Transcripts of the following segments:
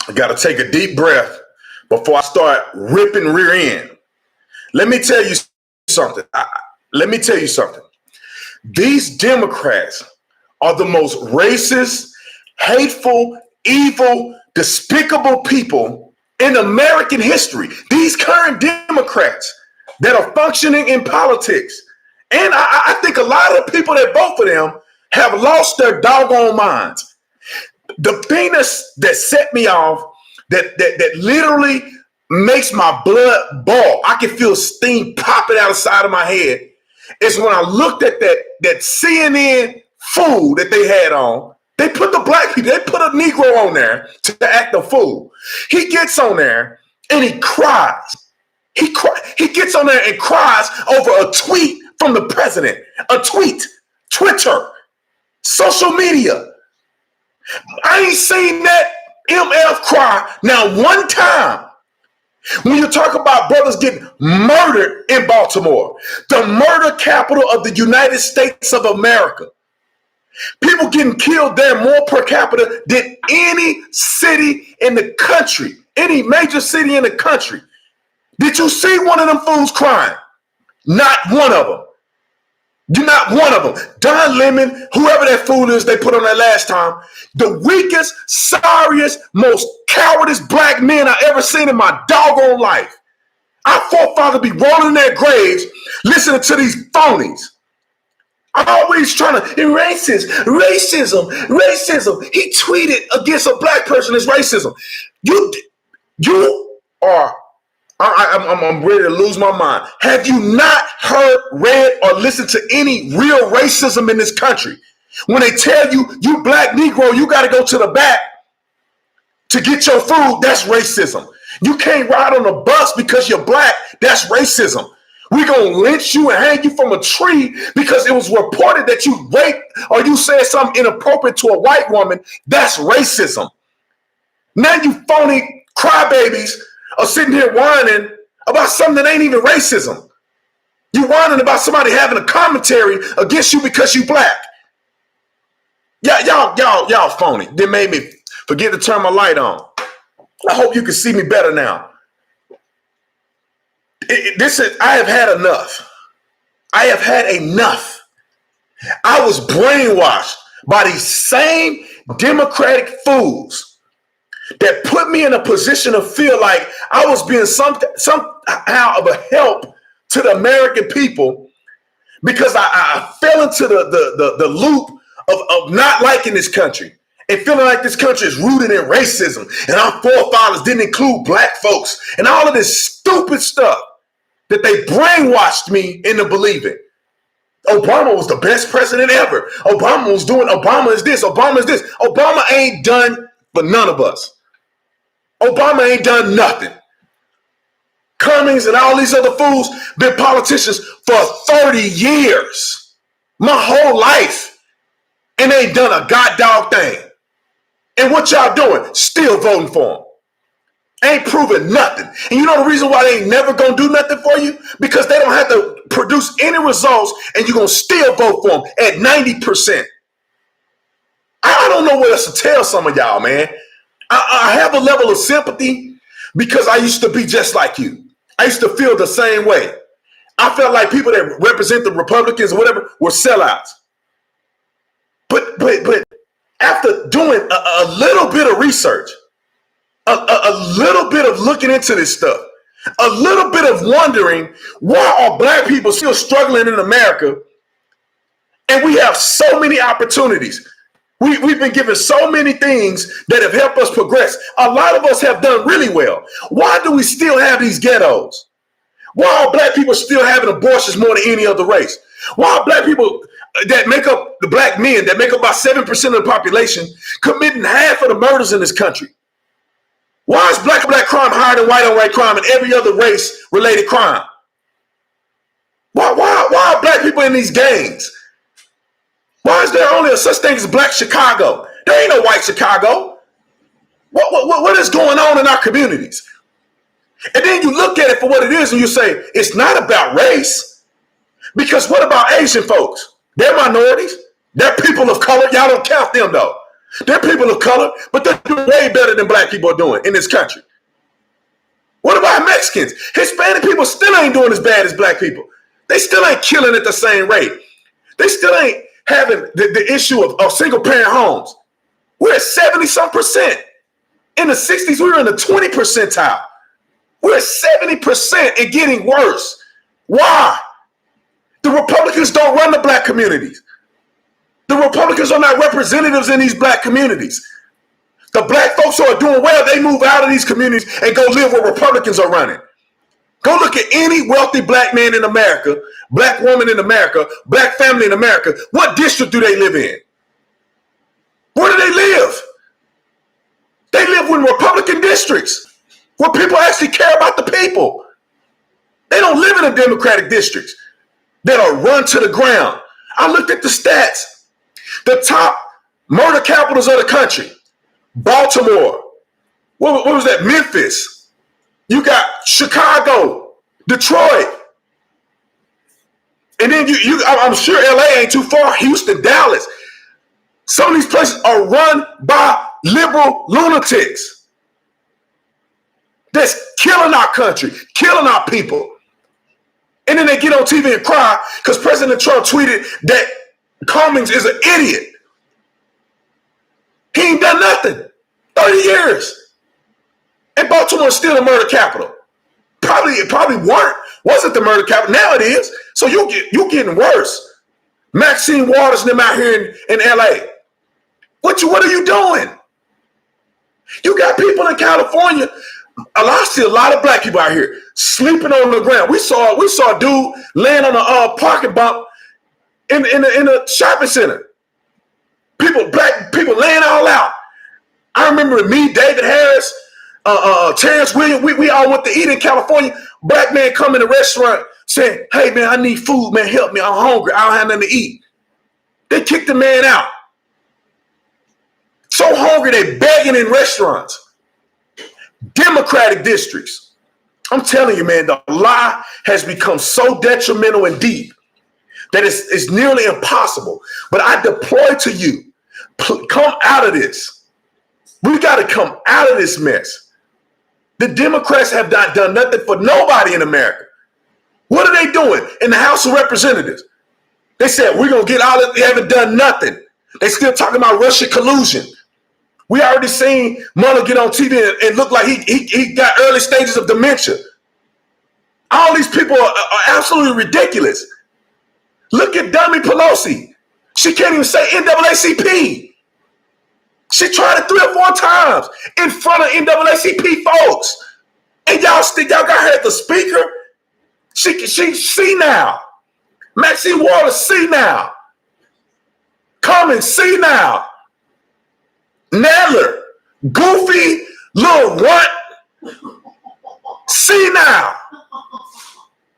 I got to take a deep breath before I start ripping rear end. Let me tell you something. Let me tell you something. These Democrats are the most racist, hateful, evil, despicable people in American history. These current Democrats that are functioning in politics. And I think a lot of the people that vote for them have lost their doggone minds. The thing that set me off, that literally makes my blood boil, I can feel steam popping out of the side of my head, is when I looked at that CNN fool that they had on. They put the black people, they put a Negro on there to act a fool. He gets on there and he cries. He gets on there and cries over a tweet from the president. A tweet, Twitter, social media. I ain't seen that MF cry now one time. When you talk about brothers getting murdered in Baltimore, the murder capital of the United States of America, people getting killed there more per capita than any city in the country, any major city in the country. Did you see one of them fools crying? Not one of them. You're not one of them. Don Lemon, whoever that fool is they put on that last time, the weakest, sorriest, most cowardice black men I ever seen in my doggone life. Our forefathers be rolling in their graves listening to these phonies. Always trying to racism. He tweeted against a black person is racism. You are. I'm ready to lose my mind. Have you not heard, read, or listened to any real racism in this country? When they tell you, you black Negro, you got to go to the back to get your food, that's racism. You can't ride on a bus because you're black, that's racism. We're going to lynch you and hang you from a tree because it was reported that you raped or you said something inappropriate to a white woman, that's racism. Now you phony crybabies are sitting here whining about something that ain't even racism. You whining about somebody having a commentary against you because you black. Y'all phony. They made me forget to turn my light on. I hope you can see me better now. I have had enough. I have had enough. I was brainwashed by these same Democratic fools that put me in a position of feel like I was being somehow of a help to the American people because I fell into the loop of not liking this country and feeling like this country is rooted in racism and our forefathers didn't include black folks and all of this stupid stuff that they brainwashed me into believing. Obama was the best president ever. Obama is this. Obama is this. Obama ain't done for none of us. Obama ain't done nothing. Cummings and all these other fools been politicians for 30 years. My whole life. And they ain't done a goddamn thing. And what y'all doing? Still voting for them. Ain't proving nothing. And you know the reason why they ain't never gonna do nothing for you? Because they don't have to produce any results and you're gonna still vote for them at 90%. I don't know what else to tell some of y'all, man. I have a level of sympathy because I used to be just like you. I used to feel the same way. I felt like people that represent the Republicans or whatever were sellouts. But after doing a little bit of research, a little bit of looking into this stuff, a little bit of wondering why are black people still struggling in America and we have so many opportunities. We've been given so many things that have helped us progress. A lot of us have done really well. Why do we still have these ghettos? Why are black people still having abortions more than any other race? Why are black people that make up the black men, that make up about 7% of the population, committing half of the murders in this country? Why is black crime higher than white on white crime and every other race related crime? Why are black people in these gangs? Why is there only a such thing as black Chicago? There ain't no white Chicago. What is going on in our communities? And then you look at it for what it is and you say, it's not about race. Because what about Asian folks? They're minorities. They're people of color. Y'all don't count them though. They're people of color, but they're doing way better than black people are doing in this country. What about Mexicans? Hispanic people still ain't doing as bad as black people. They still ain't killing at the same rate. They still ain't having the issue of single parent homes. We're at 70-some%. In the 60s, we were in the 20 percentile. We're at 70% and getting worse. Why? The Republicans don't run the black communities. The Republicans are not representatives in these black communities. The black folks who are doing well, they move out of these communities and go live where Republicans are running. Go look at any wealthy black man in America, black woman in America, black family in America. What district do they live in? Where do they live? They live in Republican districts where people actually care about the people. They don't live in the Democratic districts that are run to the ground. I looked at the stats. The top murder capitals of the country. Baltimore. What was that? Memphis. You got Chicago, Detroit. And then I'm sure LA ain't too far. Houston, Dallas. Some of these places are run by liberal lunatics that's killing our country, killing our people. And then they get on TV and cry because President Trump tweeted that Cummings is an idiot. He ain't done nothing. 30 years. And Baltimore's still a murder capital. Probably wasn't the murder capital. Now it is. So you're getting worse. Maxine Waters and them out here in LA. What are you doing? You got people in California. I see a lot of black people out here sleeping on the ground. We saw a dude laying on a parking bump in a shopping center. Black people laying all out. I remember me, David Harris, Terrence Williams. We all went to eat in California. Black man come in the restaurant saying, "Hey man, I need food, man. Help me. I'm hungry. I don't have nothing to eat." They kicked the man out. So hungry they begging in restaurants. Democratic districts. I'm telling you, man, the lie has become so detrimental and deep that it's nearly impossible. But I deploy to you, come out of this. We got to come out of this mess. The Democrats have not done nothing for nobody in America. What are they doing in the House of Representatives? They said, we're going to get all of it. They haven't done nothing. They still talking about Russian collusion. We already seen Mueller get on TV and look like he got early stages of dementia. All these people are absolutely ridiculous. Look at Dummy Pelosi. She can't even say NAACP. She tried it 3 or 4 times in front of NAACP folks. And y'all got her at the speaker. She see now. Maxine Waters see now. Cummings see now. Nadler, goofy little runt, see now.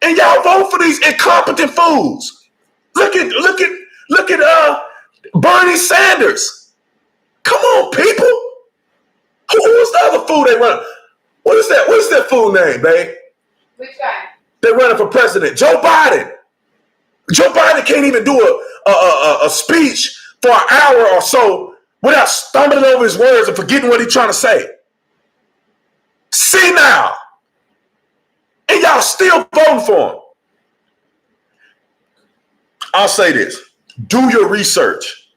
And y'all vote for these incompetent fools. Look at Bernie Sanders. Come on, people. Who was the other fool they run? What is that? What is that fool name, babe? Which guy? They're running for president. Joe Biden. Joe Biden can't even do a speech for an hour or so without stumbling over his words and forgetting what he's trying to say. See now. And y'all still voting for him. I'll say this. Do your research.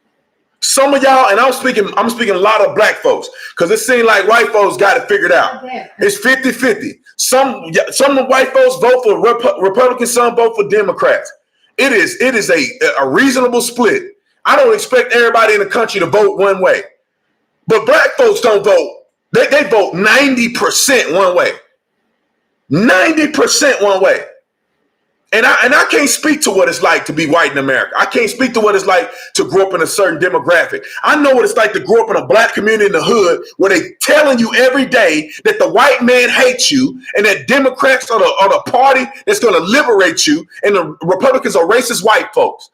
Some of y'all, and I'm speaking a lot of black folks, because it seems like white folks got it figured out. It's 50-50. Some of the white folks vote for Republicans, some vote for Democrats. It is a reasonable split. I don't expect everybody in the country to vote one way. But black folks don't vote. They vote 90% one way. 90% one way. And I can't speak to what it's like to be white in America. I can't speak to what it's like to grow up in a certain demographic. I know what it's like to grow up in a black community in the hood where they telling you every day that the white man hates you and that Democrats are the party that's going to liberate you and the Republicans are racist white folks.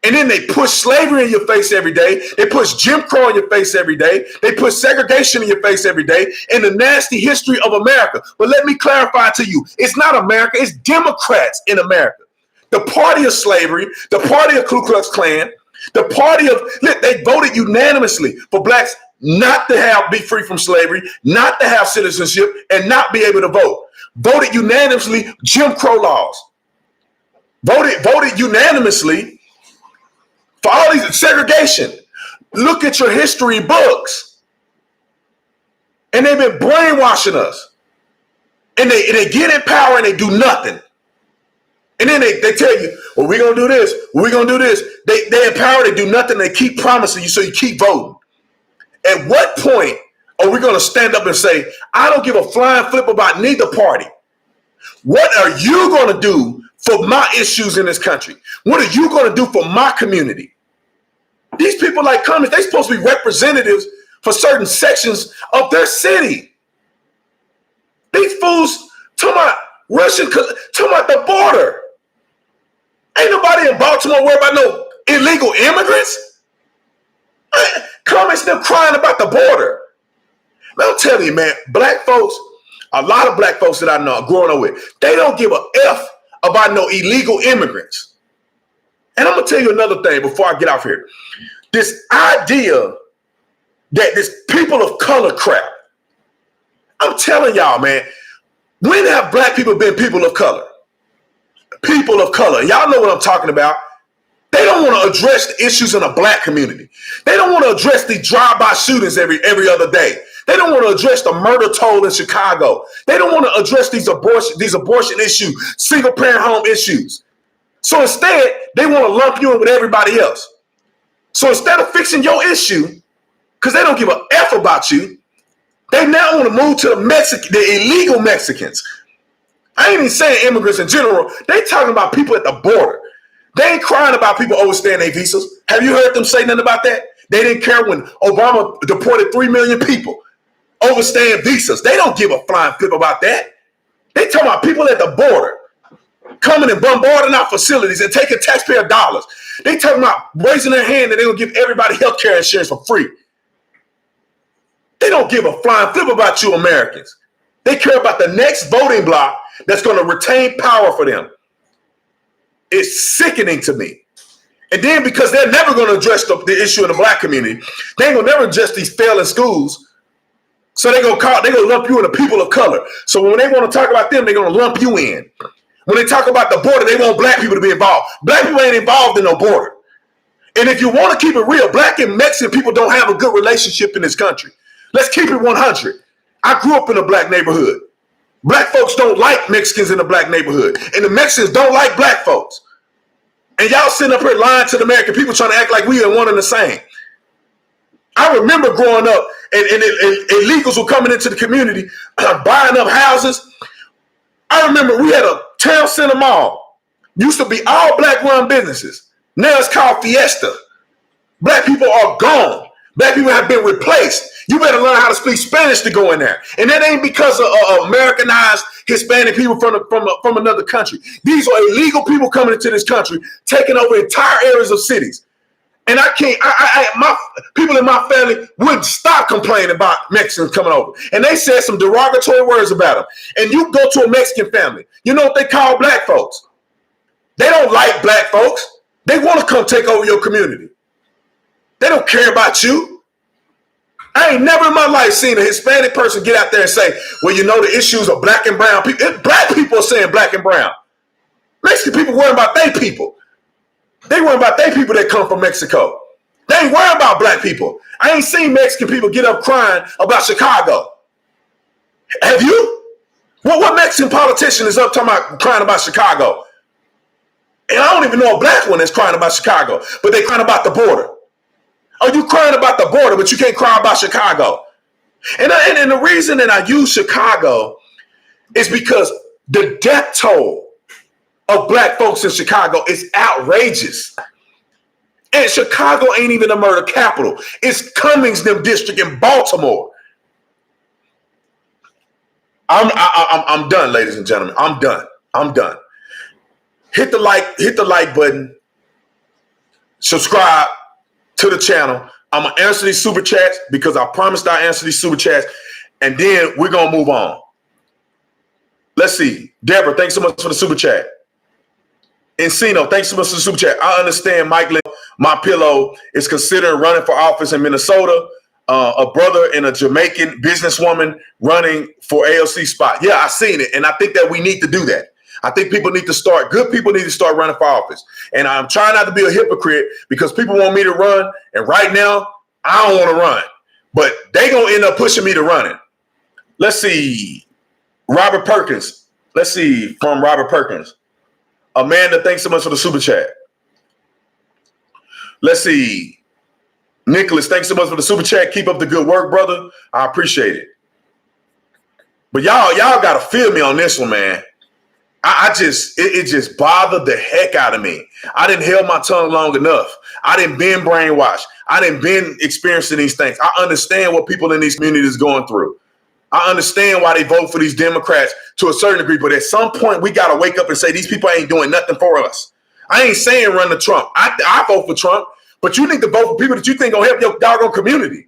And then they push slavery in your face every day. They push Jim Crow in your face every day. They push segregation in your face every day and the nasty history of America. But let me clarify to you, it's not America, it's Democrats in America. The party of slavery, the party of Ku Klux Klan, The they voted unanimously for blacks not to be free from slavery, not to have citizenship, and not be able to vote. Voted unanimously Jim Crow laws. Voted unanimously for all these segregation. Look at your history books. And they've been brainwashing us. And they get in power and they do nothing. And then they tell you, well, we're going to do this. We're going to do this. They empower, they do nothing. They keep promising you, so you keep voting. At what point are we going to stand up and say, I don't give a flying flip about neither party? What are you going to do for my issues in this country? What are you going to do for my community? These people like Cummings, they're supposed to be representatives for certain sections of their city. These fools talking about talking about the border. Ain't nobody in Baltimore worried about no illegal immigrants. Cummings still crying about the border. Man, I'm telling you, man, black folks, a lot of black folks that I know growing up with, they don't give a F about no illegal immigrants. And I'm going to tell you another thing before I get off here. This idea that this people of color crap, I'm telling y'all, man, when have black people been people of color? People of color. Y'all know what I'm talking about. They don't want to address the issues in the black community. They don't want to address these drive-by shootings every other day. They don't want to address the murder toll in Chicago. They don't want to address these abortion issues, single-parent home issues. So instead, they want to lump you in with everybody else. So instead of fixing your issue, because they don't give a F about you, they now want to move to the illegal Mexicans. I ain't even saying immigrants in general. They talking about people at the border. They ain't crying about people overstaying their visas. Have you heard them say nothing about that? They didn't care when Obama deported 3 million people overstaying visas. They don't give a flying flip about that. They talking about people at the border coming and bombarding our facilities and taking taxpayer dollars. They talking about raising their hand and they're going to give everybody health care insurance for free. They don't give a flying flip about you Americans. They care about the next voting bloc that's going to retain power for them. It's sickening to me. And then because they're never going to address the issue in the black community, they ain't going to never address these failing schools. So they're going to lump you in the people of color. So when they want to talk about them, they're going to lump you in. When they talk about the border, they want black people to be involved. Black people ain't involved in no border. And if you want to keep it real, black and Mexican people don't have a good relationship in this country. Let's keep it 100. I grew up in a black neighborhood. Black folks don't like Mexicans in the black neighborhood. And the Mexicans don't like black folks. And y'all sitting up here lying to the American people trying to act like we are one and the same. I remember growing up and illegals were coming into the community, buying up houses. I remember we had a town center mall. Used to be all black run businesses. Now it's called Fiesta. Black people are gone. Black people have been replaced. You better learn how to speak Spanish to go in there. And that ain't because of Americanized Hispanic people from another country. These are illegal people coming into this country, taking over entire areas of cities. And my people in my family wouldn't stop complaining about Mexicans coming over. And they said some derogatory words about them. And you go to a Mexican family, you know what they call black folks? They don't like black folks. They want to come take over your community. They don't care about you. I ain't never in my life seen a Hispanic person get out there and say, well, you know, the issues of black and brown people. Black people are saying black and brown. Mexican people worrying about their people. They worry about their people that come from Mexico. They ain't worrying about black people. I ain't seen Mexican people get up crying about Chicago. Have you? What Mexican politician is up talking about crying about Chicago? And I don't even know a black one that's crying about Chicago, but they crying about the border. Are you crying about the border, but you can't cry about Chicago? And the reason that I use Chicago is because the death toll of black folks in Chicago is outrageous. And Chicago ain't even a murder capital. It's Cummings district in Baltimore. I'm done, ladies and gentlemen. I'm done. Hit the like button. Subscribe to the channel. I'm gonna answer these super chats because I promised I'll answer these super chats, and then we're gonna move on. Let's see. Deborah, thanks so much for the super chat. Encino, thanks so much for the super chat. I understand Mike My Pillow is considering running for office in Minnesota. A brother and a Jamaican businesswoman running for ALC spot. Yeah, I seen it. And I think that we need to do that. I think good people need to start running for office. And I'm trying not to be a hypocrite because people want me to run. And right now, I don't want to run. But they going to end up pushing me to running. Let's see. Robert Perkins. Let's see from Robert Perkins. Amanda, thanks so much for the super chat. Let's see. Nicholas, thanks so much for the super chat. Keep up the good work, brother. I appreciate it. But y'all got to feel me on this one, man. It just bothered the heck out of me. I didn't held my tongue long enough. I didn't been brainwashed. I didn't been experiencing these things. I understand what people in these communities going through. I understand why they vote for these Democrats to a certain degree, but at some point we got to wake up and say these people ain't doing nothing for us. I ain't saying run to Trump. I vote for Trump, but you need to vote for people that you think gonna help your doggone community.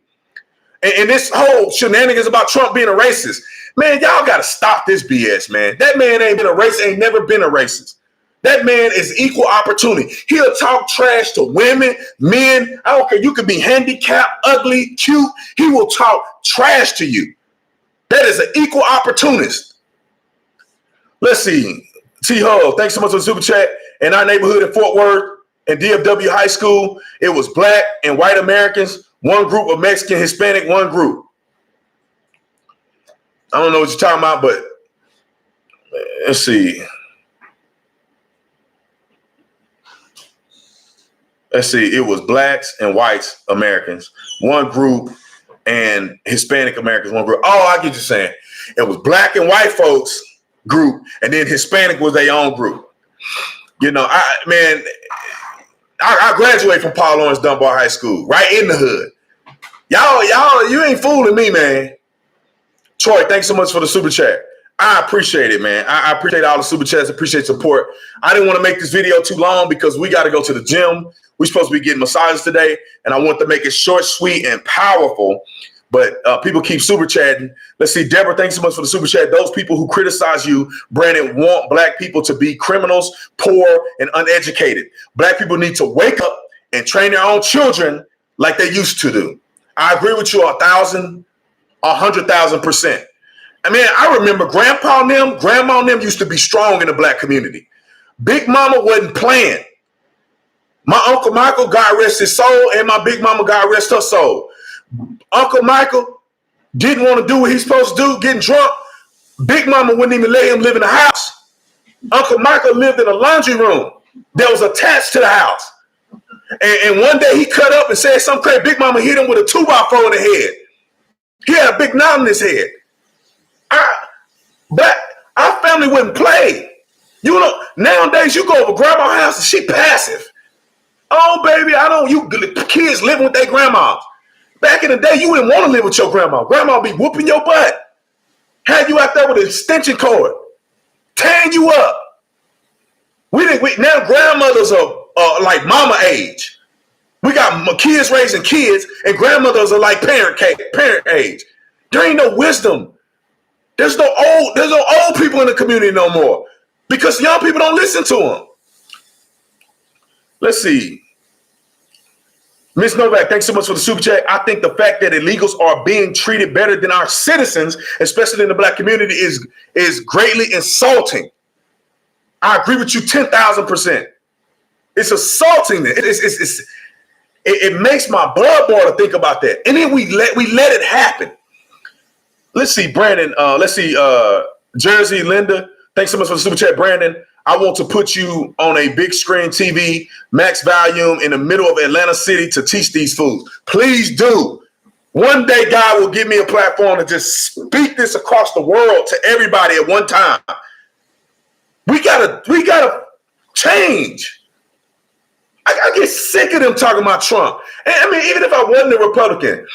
And this whole shenanigans about Trump being a racist, man, y'all got to stop this BS, man. That man ain't been a racist, ain't never been a racist. That man is equal opportunity. He'll talk trash to women, men. I don't care. You could be handicapped, ugly, cute. He will talk trash to you. That is an equal opportunist. Let's see. T-Ho, thanks so much for the super chat. In our neighborhood in Fort Worth and DFW High School, it was black and white Americans, one group of Mexican, Hispanic, one group. I don't know what you're talking about, but let's see. It was blacks and whites Americans, one group, and Hispanic Americans, one group. Oh, I get you saying. It was black and white folks group, and then Hispanic was their own group. You know, I graduated from Paul Laurence Dunbar High School, right in the hood. Y'all, you ain't fooling me, man. Troy, thanks so much for the super chat. I appreciate it, man. I appreciate all the super chats. Appreciate support. I didn't want to make this video too long because we got to go to the gym. We're supposed to be getting massages today, and I want to make it short, sweet, and powerful. But people keep super chatting. Let's see. Deborah, thanks so much for the super chat. Those people who criticize you, Brandon, want black people to be criminals, poor, and uneducated. Black people need to wake up and train their own children like they used to do. I agree with you 100,000%. I mean, I remember grandma and them used to be strong in the black community. Big mama wasn't playing. My Uncle Michael, God rest his soul, and my big mama, God rest her soul. Uncle Michael didn't want to do what he's supposed to do, getting drunk. Big mama wouldn't even let him live in the house. Uncle Michael lived in a laundry room that was attached to the house. And one day he cut up and said something crazy. Big mama hit him with a 2x4 in the head. He had a big knot in his head. But our family wouldn't play. You know, nowadays you go over grandma's house and she passive. Oh, baby, you kids living with their grandmas. Back in the day, you didn't want to live with your grandma. Grandma be whooping your butt. Had you out there with an extension cord, tearing you up. Now grandmothers are like mama age. We got kids raising kids, and grandmothers are like parent age. There ain't no wisdom. There's no old people in the community no more because young people don't listen to them. Let's see. Ms. Novak, thanks so much for the super chat. I think the fact that illegals are being treated better than our citizens, especially in the black community, is greatly insulting. I agree with you 10,000%. It's assaulting. It makes my blood boil to think about that. And then we let it happen. Let's see, Brandon. Jersey, Linda. Thanks so much for the super chat, Brandon. I want to put you on a big screen TV, max volume in the middle of Atlanta City to teach these fools. Please do. One day, God will give me a platform to just speak this across the world to everybody at one time. We gotta change. I get sick of them talking about Trump. And I mean, even if I wasn't a Republican,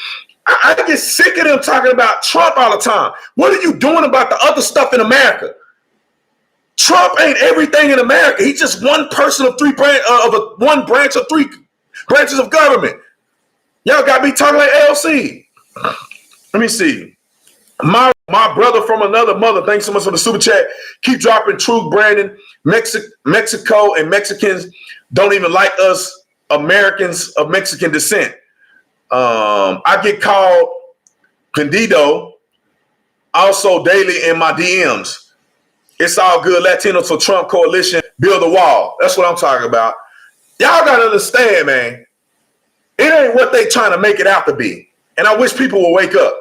I get sick of them talking about Trump all the time. What are you doing about the other stuff in America? Trump ain't everything in America. He's just one person of one branch of three branches of government. Y'all got me talking like LC. Let me see. My brother from another mother, thanks so much for the super chat. Keep dropping truth, Brandon. Mexico and Mexicans don't even like us Americans of Mexican descent. I get called Candido also daily in my DMs. It's all good. Latinos for Trump coalition, build a wall. That's what I'm talking about. Y'all got to understand, man. It ain't what they trying to make it out to be. And I wish people would wake up.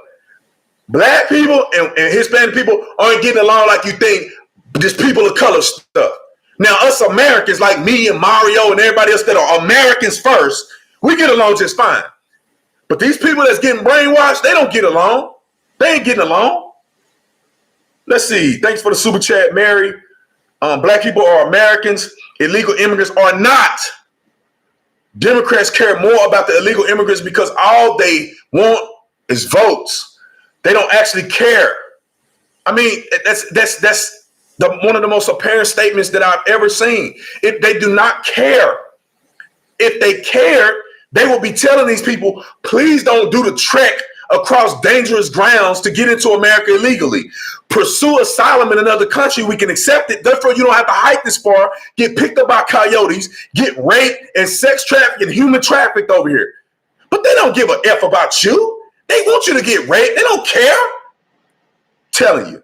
Black people and Hispanic people aren't getting along like you think, just people of color stuff. Now, us Americans like me and Mario and everybody else that are Americans first, we get along just fine. But these people that's getting brainwashed, they don't get along. They ain't getting along. Let's see. Thanks for the super chat, Mary. Black people are Americans. Illegal immigrants are not. Democrats care more about the illegal immigrants because all they want is votes. They don't actually care. I mean, that's one of the most apparent statements that I've ever seen. If they do not care, if they care, they will be telling these people, please don't do the trek across dangerous grounds to get into America illegally. Pursue asylum in another country. We can accept it. Therefore, you don't have to hike this far, get picked up by coyotes, get raped and sex trafficked and human trafficked over here. But they don't give a F about you. They want you to get raped. They don't care. Telling you.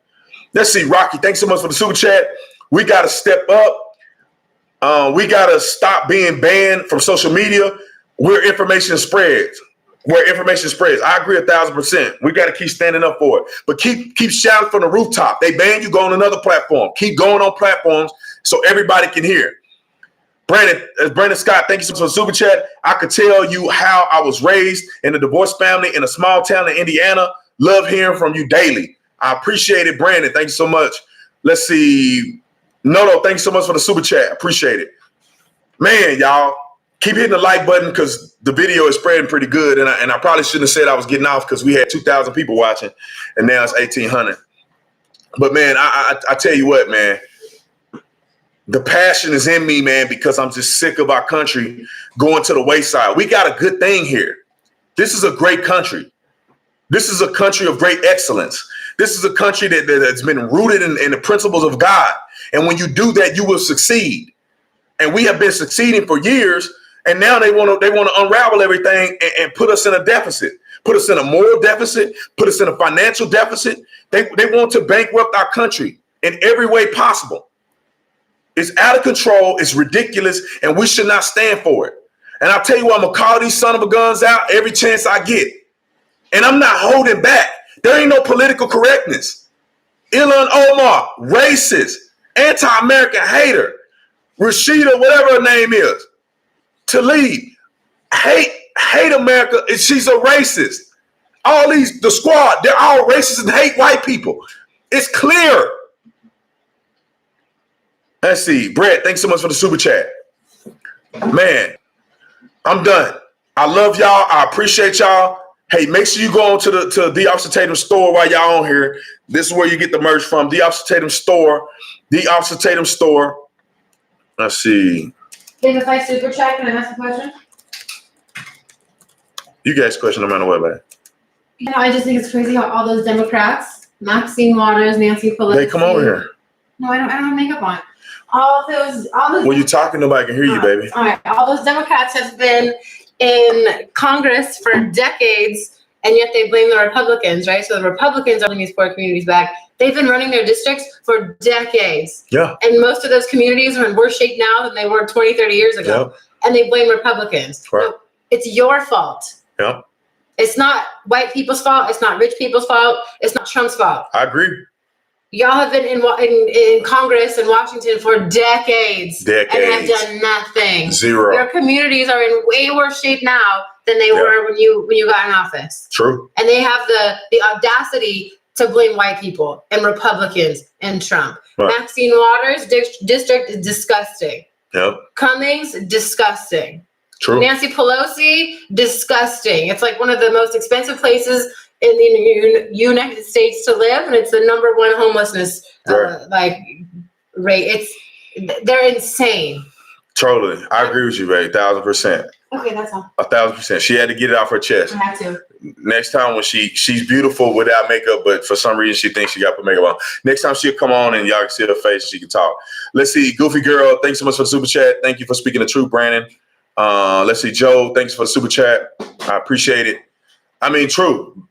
Let's see, Rocky. Thanks so much for the super chat. We got to step up. We got to stop being banned from social media where information spreads. Where information spreads. I agree 1,000%. We got to keep standing up for it. But keep shouting from the rooftop. They ban you, go on another platform. Keep going on platforms so everybody can hear. Brandon Scott, thank you so much for the super chat. I could tell you how I was raised in a divorced family in a small town in Indiana. Love hearing from you daily. I appreciate it, Brandon. Thank you so much. Let's see. Noto, thanks so much for the super chat. Appreciate it. Man, y'all, keep hitting the like button because the video is spreading pretty good. And I probably shouldn't have said I was getting off because we had 2,000 people watching and now it's 1,800. But, man, I tell you what, man. The passion is in me, man, because I'm just sick of our country going to the wayside. We got a good thing here. This is a great country. This is a country of great excellence. This is a country that's been rooted in the principles of God. And when you do that, you will succeed. And we have been succeeding for years. And now they want to unravel everything and put us in a deficit, put us in a moral deficit, put us in a financial deficit. They want to bankrupt our country in every way possible. It's out of control. It's ridiculous. And we should not stand for it. And I'll tell you what, I'm going to call these son of a guns out every chance I get. And I'm not holding back. There ain't no political correctness. Ilhan Omar, racist, anti-American hater. Rashida, whatever her name is. Tlaib, hate America. And she's a racist. All these, the squad, they're all racist and hate white people. It's clear. Let's see. Brett, thanks so much for the super chat. Man, I'm done. I love y'all. I appreciate y'all. Hey, make sure you go on to the Officer Tatum store while y'all on here. This is where you get the merch from. The Officer Tatum store. The Officer Tatum store. Let's see. If I super chat, can I ask a question? You guys question no matter what, man. You know, I just think it's crazy how all those Democrats, Maxine Waters, Nancy Pelosi. Hey, come over here. No, I don't have makeup on. All those. When you're talking, nobody can hear you, baby. All right. All those Democrats have been in Congress for decades, and yet they blame the Republicans, right? So the Republicans are bringing these poor communities back. They've been running their districts for decades. Yeah. And most of those communities are in worse shape now than they were 20, 30 years ago. Yep. And they blame Republicans. Right. So it's your fault. Yeah. It's not white people's fault. It's not rich people's fault. It's not Trump's fault. I agree. Y'all have been in Congress in Washington for decades. And have done nothing. Zero. Your communities are in way worse shape now than they were when you got in office. True. And they have the audacity to blame white people and Republicans and Trump. Right. Maxine Waters' district is disgusting. Yep. Cummings, disgusting. True. Nancy Pelosi, disgusting. It's like one of the most expensive places in the United States to live, and it's the #1 homelessness rate. They're insane. Totally, I agree with you, babe, 1,000%. Okay, that's all. 1,000%. She had to get it off her chest. I have to. Next time when she's beautiful without makeup, but for some reason she thinks she got to put makeup on. Next time she'll come on and y'all can see her face and she can talk. Let's see. Goofy Girl, thanks so much for the super chat. Thank you for speaking the truth, Brandon. Let's see. Joe, thanks for the super chat. I appreciate it. I mean, true.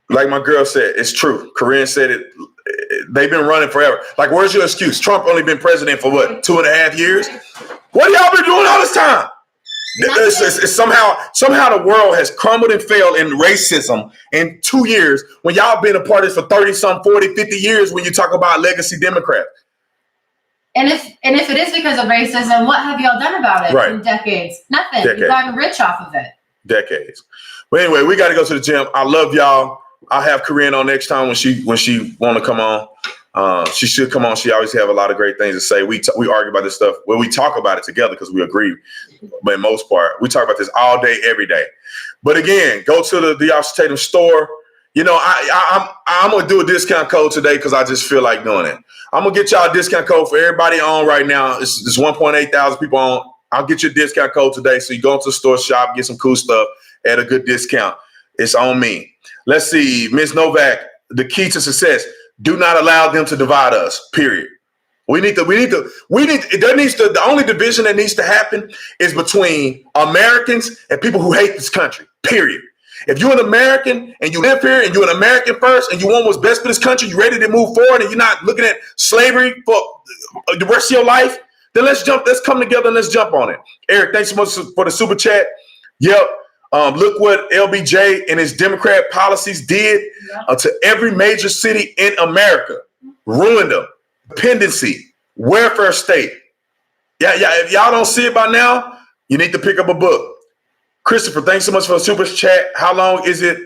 Like my girl said, it's true. Corinne said it. They've been running forever. Like, where's your excuse? Trump only been president for what, 2.5 years? What y'all been doing all this time? It's somehow the world has crumbled and failed in racism in 2 years when y'all been a part of it for 30 some 40 50 years when you talk about legacy Democrats. And if it is because of racism, what have y'all done about it in decades? Nothing. You've gotten rich off of it. Decades. But anyway, we got to go to the gym. I love y'all. I'll have Corinne on next time when she want to come on. She should come on. She always have a lot of great things to say. We argue about this stuff. Well, we talk about it together because we agree. But in most part, we talk about this all day, every day. But again, go to the Officer Tatum store. You know, I'm gonna do a discount code today because I just feel like doing it. I'm gonna get y'all a discount code for everybody on right now. It's 1.8 thousand people on. I'll get you a discount code today. So you go into the store, shop, get some cool stuff at a good discount. It's on me. Let's see, Ms. Novak. The key to success: do not allow them to divide us. Period. The only division that needs to happen is between Americans and people who hate this country. Period. If you're an American and you live here and you're an American first and you want what's best for this country, you're ready to move forward and you're not looking at slavery for the rest of your life, then let's come together and let's jump on it. Eric, thanks so much for the super chat. Yep. Look what LBJ and his Democrat policies did to every major city in America. Ruined them. Dependency, welfare state. Yeah. If y'all don't see it by now, you need to pick up a book. Christopher, thanks so much for the super chat. How long is it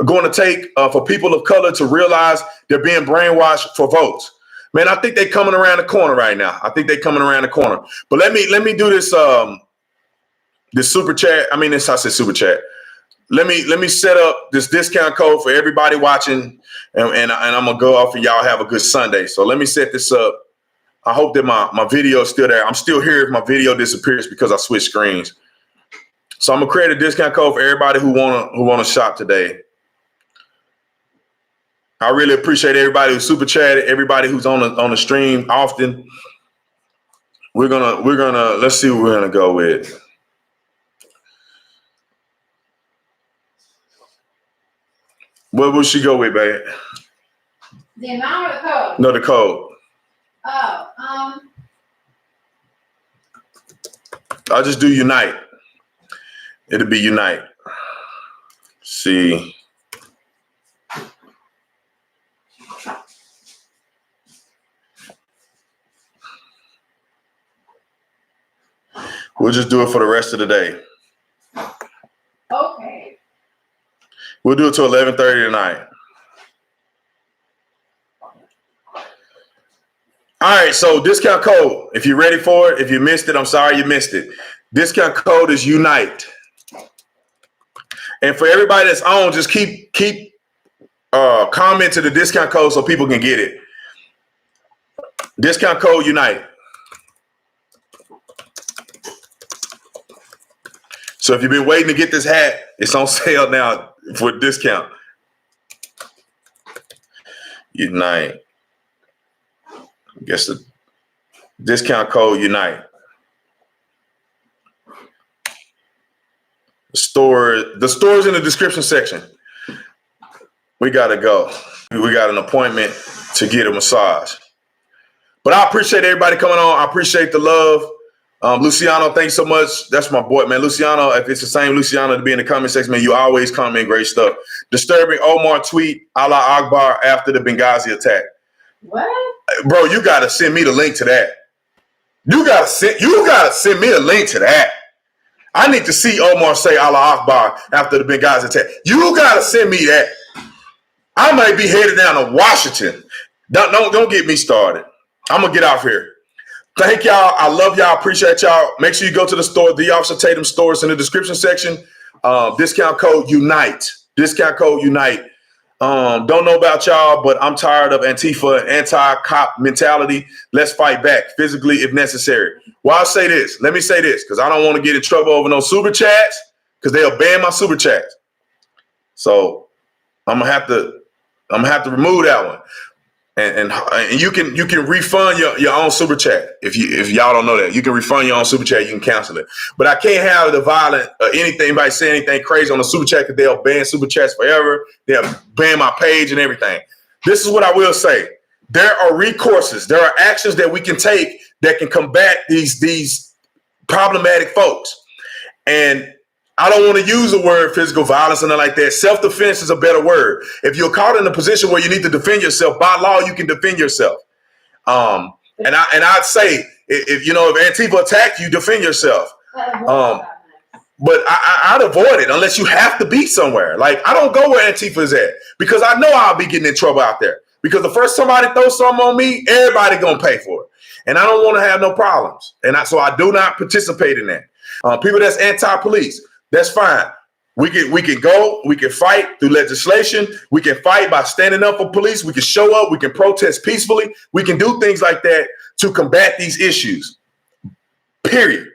going to take for people of color to realize they're being brainwashed for votes? Man, I think they're coming around the corner right now. But let me do this. This super chat. I said super chat. Let me set up this discount code for everybody watching, and I'm gonna go off and y'all have a good Sunday. So let me set this up. I hope that my video is still there. I'm still here if my video disappears because I switched screens. So I'm gonna create a discount code for everybody who wanna shop today. I really appreciate everybody who super chatted, everybody who's on the stream often. We're gonna let's see what we're gonna go with. What will she go with, babe? The amount or the code? No, the code. Oh, I'll just do Unite. It'll be Unite. See. We'll just do it for the rest of the day. Okay. We'll do it till 11:30 tonight. All right, so discount code. If you're ready for it, if you missed it, I'm sorry you missed it. Discount code is Unite. And for everybody that's on, just keep comment to the discount code so people can get it. Discount code Unite. So if you've been waiting to get this hat, it's on sale now for a discount. Unite. I guess the discount code Unite. The store's in the description section. We gotta go. We got an appointment to get a massage. But I appreciate everybody coming on. I appreciate the love. Luciano, thanks so much. That's my boy, man. Luciano, if it's the same Luciano to be in the comment section, man, you always comment great stuff. Disturbing Omar tweet, Allah Akbar after the Benghazi attack. What? Bro, you gotta send me the link to that. You gotta send me a link to that. I need to see Omar say Allah Akbar after the Benghazi attack. You gotta send me that. I might be headed down to Washington. Don't get me started. I'm gonna get off here. Thank y'all. I love y'all. Appreciate y'all. Make sure you go to the store, the Officer Tatum store. It's in the description section. Discount code Unite. Discount code Unite. Don't know about y'all, but I'm tired of Antifa, anti-cop mentality. Let's fight back physically if necessary. Well, I'll say this. Let me say this, because I don't want to get in trouble over no super chats, because they'll ban my super chats. So I'm gonna have to remove that one. And you can refund your own super chat if y'all don't know that. You can refund your own super chat. You can cancel it. But I can't have the violent anything by saying anything crazy on the super chat, because they'll ban super chats forever. They'll ban my page and everything. This is what I will say. There are recourses. There are actions that we can take that can combat these problematic folks. And I don't want to use the word physical violence and like that. Self-defense is a better word. If you're caught in a position where you need to defend yourself, by law, you can defend yourself. And I'd say if Antifa attacked you, defend yourself. But I'd avoid it unless you have to be somewhere. Like, I don't go where Antifa is at, because I know I'll be getting in trouble out there. Because the first somebody throws something on me, everybody gonna pay for it. And I don't want to have no problems. So I do not participate in that. People that's anti-police, that's fine. We can go, we can fight through legislation. We can fight by standing up for police. We can show up, we can protest peacefully. We can do things like that to combat these issues, period.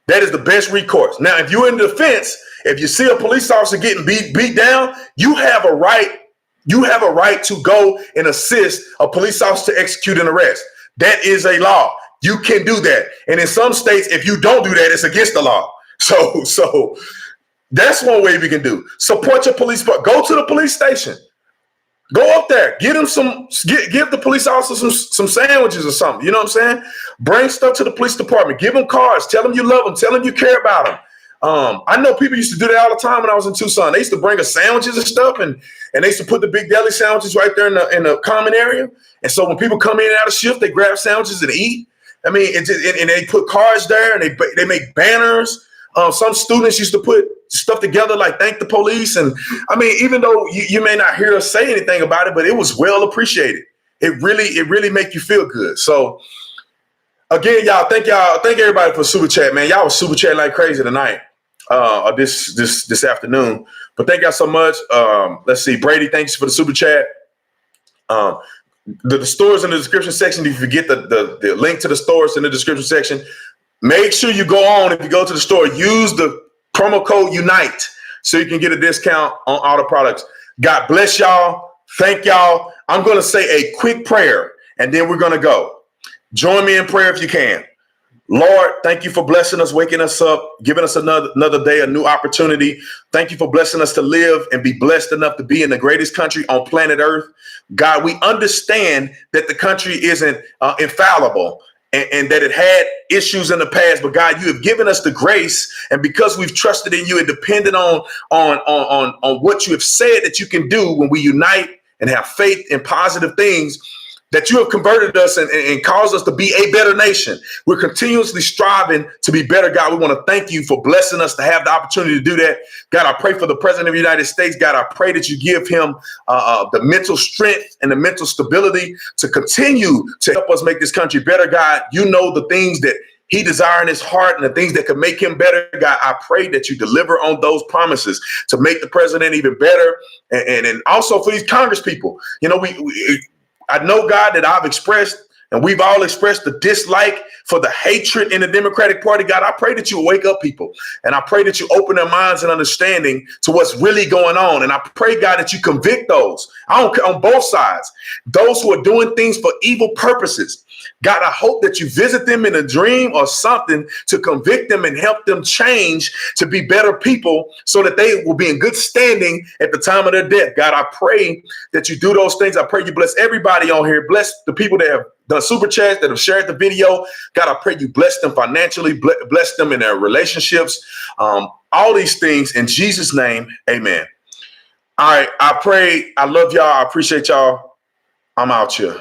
That is the best recourse. Now, if you're in defense, if you see a police officer getting beat down, you have a right to go and assist a police officer to execute an arrest. That is a law. You can do that. And in some states, if you don't do that, it's against the law. So that's one way we can do. Support your police. Go to the police station. Go up there. Give the police officers some sandwiches or something. You know what I'm saying? Bring stuff to the police department. Give them cards. Tell them you love them. Tell them you care about them. I know people used to do that all the time when I was in Tucson. They used to bring us sandwiches and stuff, and they used to put the big deli sandwiches right there in the common area. And so when people come in and out of shift, they grab sandwiches and eat. I mean, and they put cards there, and they make banners. Some students used to put stuff together like thank the police. And I mean, even though you may not hear us say anything about it, but it was well appreciated. It really make you feel good. So again, thank everybody for super chat, man. Y'all was super chatting like crazy tonight, or this afternoon. But thank y'all so much. Let's see, Brady, thanks for the super chat. The stores in the description section. If you get the link to the stores in the description section, make sure you go on. If you go to the store, use the promo code UNITE so you can get a discount on all the products. God bless y'all. Thank y'all. I'm going to say a quick prayer, and then we're going to go. Join me in prayer if you can. Lord, thank you for blessing us, waking us up, giving us another day, a new opportunity. Thank you for blessing us to live and be blessed enough to be in the greatest country on planet Earth. God, we understand that the country isn't infallible and that it had issues in the past, but God, you have given us the grace, and because we've trusted in you and depended on what you have said that you can do when we unite and have faith in positive things, that you have converted us and caused us to be a better nation. We're continuously striving to be better, God. We want to thank you for blessing us to have the opportunity to do that. God, I pray for the President of the United States. God, I pray that you give him the mental strength and the mental stability to continue to help us make this country better, God. You know the things that he desires in his heart and the things that could make him better. God, I pray that you deliver on those promises to make the president even better. And also for these Congress people, you know, I know, God, that I've expressed and we've all expressed the dislike for the hatred in the Democratic Party. God, I pray that you wake up people, and I pray that you open their minds and understanding to what's really going on. And I pray, God, that you convict those on both sides, those who are doing things for evil purposes. God, I hope that you visit them in a dream or something to convict them and help them change to be better people so that they will be in good standing at the time of their death. God, I pray that you do those things. I pray you bless everybody on here. Bless the people that have done super chats, that have shared the video. God, I pray you bless them financially, bless them in their relationships, all these things in Jesus' name. Amen. All right. I pray. I love y'all. I appreciate y'all. I'm out here.